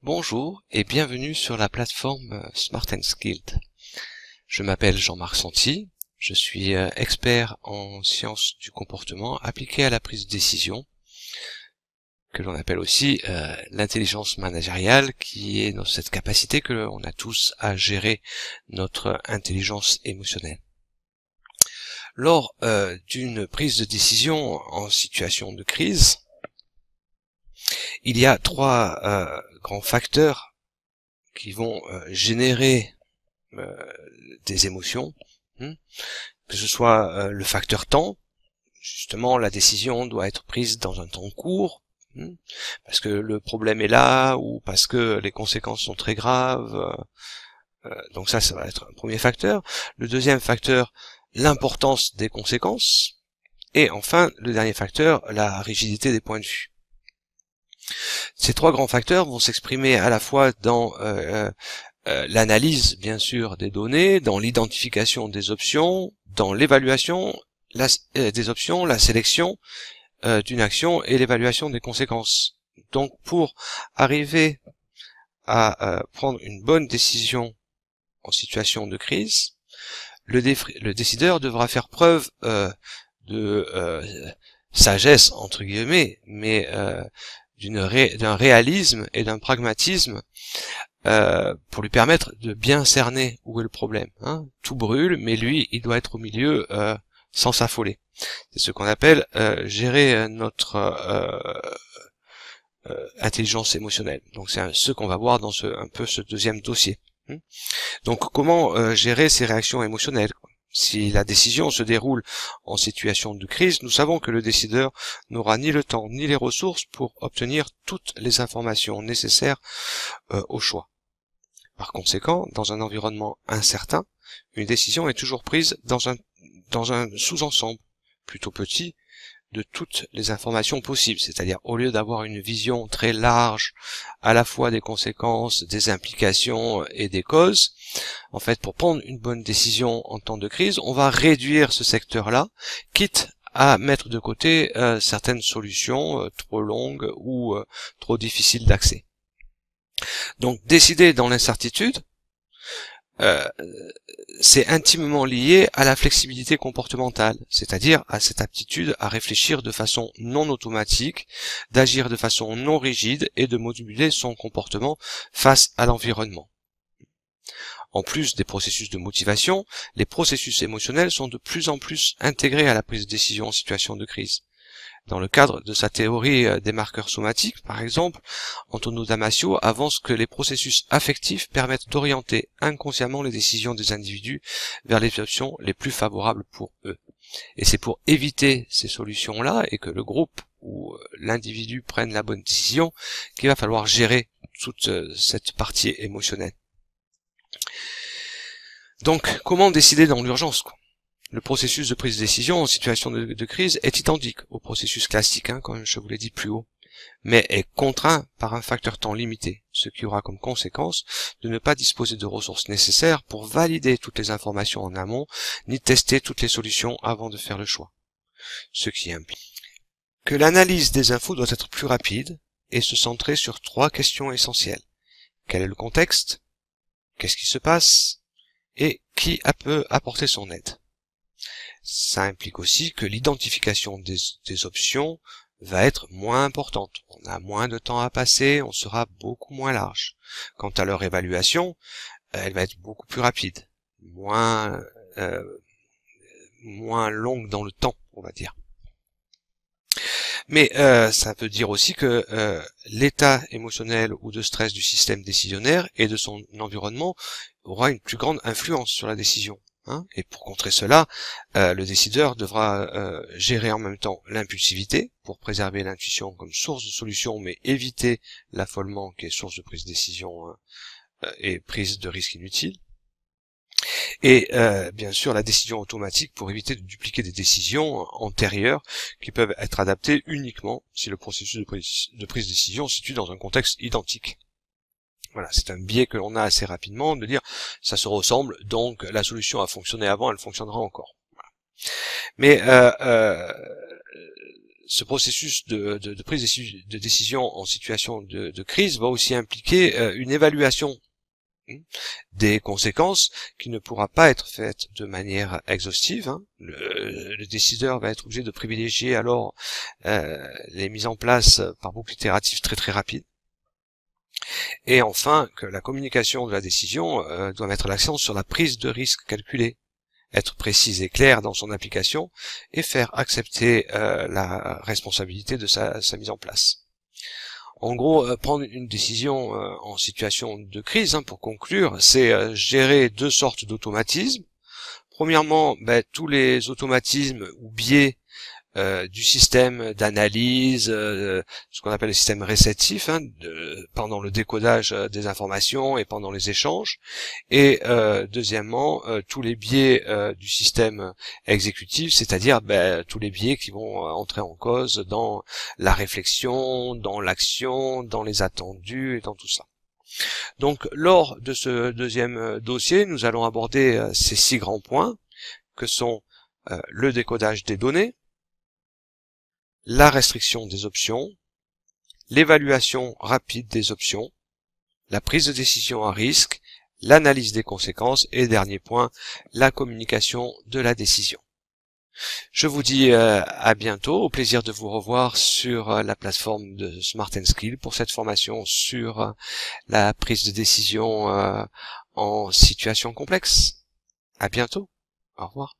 Bonjour et bienvenue sur la plateforme Smart & Skilled. Je m'appelle Jean-Marc Santi, je suis expert en sciences du comportement appliquées à la prise de décision, que l'on appelle aussi l'intelligence managériale, qui est dans cette capacité que l'on a tous à gérer notre intelligence émotionnelle. Lors d'une prise de décision en situation de crise, il y a trois grands facteurs qui vont générer des émotions, que ce soit le facteur temps. Justement, la décision doit être prise dans un temps court, parce que le problème est là, ou parce que les conséquences sont très graves. Donc ça va être un premier facteur. Le deuxième facteur, l'importance des conséquences. Et enfin, le dernier facteur, la rigidité des points de vue. Ces trois grands facteurs vont s'exprimer à la fois dans l'analyse, bien sûr, des données, dans l'identification des options, dans l'évaluation des options, la sélection d'une action et l'évaluation des conséquences. Donc, pour arriver à prendre une bonne décision en situation de crise, le décideur devra faire preuve de sagesse, entre guillemets, mais d'un réalisme et d'un pragmatisme pour lui permettre de bien cerner où est le problème. Tout brûle, mais lui, il doit être au milieu sans s'affoler. C'est ce qu'on appelle gérer notre intelligence émotionnelle. Donc c'est ce qu'on va voir dans un peu ce deuxième dossier. Donc comment gérer ces réactions émotionnelles ? Si la décision se déroule en situation de crise, nous savons que le décideur n'aura ni le temps ni les ressources pour obtenir toutes les informations nécessaires au choix. Par conséquent, dans un environnement incertain, une décision est toujours prise dans un sous-ensemble plutôt petit de toutes les informations possibles, c'est-à-dire au lieu d'avoir une vision très large à la fois des conséquences, des implications et des causes, en fait, pour prendre une bonne décision en temps de crise, on va réduire ce secteur-là, quitte à mettre de côté certaines solutions trop longues ou trop difficiles d'accès. Donc, décider dans l'incertitude, c'est intimement lié à la flexibilité comportementale, c'est-à-dire à cette aptitude à réfléchir de façon non automatique, d'agir de façon non rigide et de moduler son comportement face à l'environnement. En plus des processus de motivation, les processus émotionnels sont de plus en plus intégrés à la prise de décision en situation de crise. Dans le cadre de sa théorie des marqueurs somatiques, par exemple, Antonio Damasio avance que les processus affectifs permettent d'orienter inconsciemment les décisions des individus vers les options les plus favorables pour eux. Et c'est pour éviter ces solutions-là et que le groupe ou l'individu prenne la bonne décision qu'il va falloir gérer toute cette partie émotionnelle. Donc, comment décider dans l'urgence, quoi ? Le processus de prise de décision en situation de crise est identique au processus classique, comme je vous l'ai dit plus haut, mais est contraint par un facteur temps limité, ce qui aura comme conséquence de ne pas disposer de ressources nécessaires pour valider toutes les informations en amont, ni tester toutes les solutions avant de faire le choix. Ce qui implique que l'analyse des infos doit être plus rapide et se centrer sur trois questions essentielles. Quel est le contexte ? Qu'est-ce qui se passe ? Et qui peut apporter son aide ? Ça implique aussi que l'identification des options va être moins importante. On a moins de temps à passer, on sera beaucoup moins large. Quant à leur évaluation, elle va être beaucoup plus rapide, moins longue dans le temps, on va dire. Mais ça veut dire aussi que l'état émotionnel ou de stress du système décisionnaire et de son environnement aura une plus grande influence sur la décision. Et pour contrer cela, le décideur devra gérer en même temps l'impulsivité pour préserver l'intuition comme source de solution, mais éviter l'affolement qui est source de prise de décision et prise de risques inutiles. Et bien sûr la décision automatique pour éviter de dupliquer des décisions antérieures qui peuvent être adaptées uniquement si le processus de prise de décision se situe dans un contexte identique. Voilà, c'est un biais que l'on a assez rapidement de dire ça se ressemble, donc la solution a fonctionné avant, elle fonctionnera encore. Voilà. Mais ce processus de prise de décision en situation de crise va aussi impliquer une évaluation des conséquences qui ne pourra pas être faite de manière exhaustive. Le décideur va être obligé de privilégier alors les mises en place par boucle itérative très rapides. Et enfin, que la communication de la décision doit mettre l'accent sur la prise de risque calculée, être précise et claire dans son application et faire accepter la responsabilité de sa mise en place. En gros, prendre une décision en situation de crise, pour conclure, c'est gérer deux sortes d'automatismes. Premièrement, tous les automatismes ou biais du système d'analyse, ce qu'on appelle le système réceptif, pendant le décodage des informations et pendant les échanges. Et deuxièmement, tous les biais du système exécutif, c'est-à-dire tous les biais qui vont entrer en cause dans la réflexion, dans l'action, dans les attendus et dans tout ça. Donc, lors de ce deuxième dossier, nous allons aborder ces 6 grands points, que sont le décodage des données, la restriction des options, l'évaluation rapide des options, la prise de décision à risque, l'analyse des conséquences et dernier point, la communication de la décision. Je vous dis à bientôt, au plaisir de vous revoir sur la plateforme de Smart & Skill pour cette formation sur la prise de décision en situation complexe. À bientôt, au revoir.